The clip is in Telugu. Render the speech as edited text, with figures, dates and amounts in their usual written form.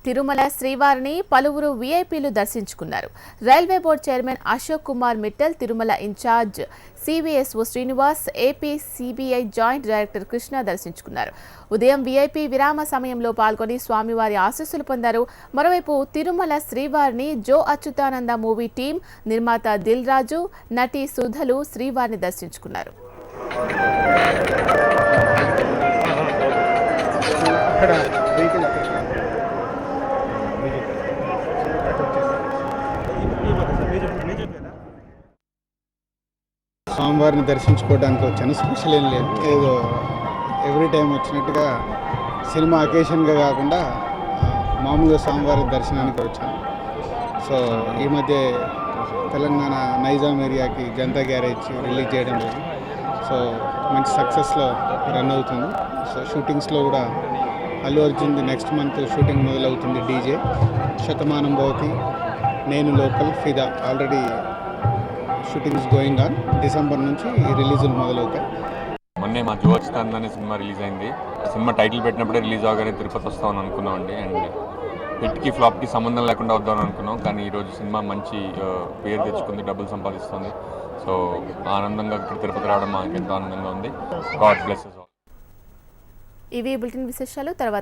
తిరుమల శ్రీవారిని పలువురు వీఐపీలు దర్శించుకున్నారు. Railway board chairman Ashok Kumar Mittal, Tirumala in-charge CVSO Srinivas, AP CBI joint director Krishna దర్శించుకున్నారు. ఉదయం వీఐపీ విరామ సమయంలో పాల్గొని స్వామివారి ఆశీస్సులు పొందారు. మరోవైపు తిరుమల శ్రీవారిని జో అచ్యుతానంద మూవీ టీం నిర్మాత దిల్ రాజు, నటి సుధలు శ్రీవారిని దర్శించుకున్నారు. స్వామివారిని దర్శించుకోవడానికి వచ్చాను. స్పెషల్ ఏం లేదు, ఏదో ఎవ్రీ టైం వచ్చినట్టుగా సినిమా అకేషన్గా కాకుండా మామూలుగా స్వామివారి దర్శనానికి వచ్చాను. సో ఈ మధ్య తెలంగాణ నైజాం ఏరియాకి జనతా గ్యారేజ్ రిలీజ్ చేయడం లేదు. సో మంచి సక్సెస్లో రన్ అవుతుంది. సో షూటింగ్స్లో కూడా అల్లు అర్జున్ది నెక్స్ట్ మంత్ షూటింగ్ మొదలవుతుంది. డీజే, శతమానం భవతి, నేను లోకల్, ఫిదా already shootings going on. December నుంచి రిలీజులు మొదలవుతాయి. మొన్నే మా జో అచ్యుతానంద అనే సినిమా రిలీజ్ అయింది. సినిమా టైటిల్ పెట్టినప్పుడే రిలీజ్ అవగానే తిరుపతి వస్తామని అనుకున్నామండి. అండ్ హిట్కి ఫ్లాప్కి సంబంధం లేకుండా వద్దామని అనుకున్నాం. కానీ ఈరోజు సినిమా మంచి పేరు తెచ్చుకుంది, డబ్బులు సంపాదిస్తుంది. సో ఆనందంగా ఇక్కడ తిరుపతి రావడం మాకు ఎంతో ఆనందంగా ఉంది. God bless us all. ఇవి బులెటిన్ విశేషాలు. తర్వాత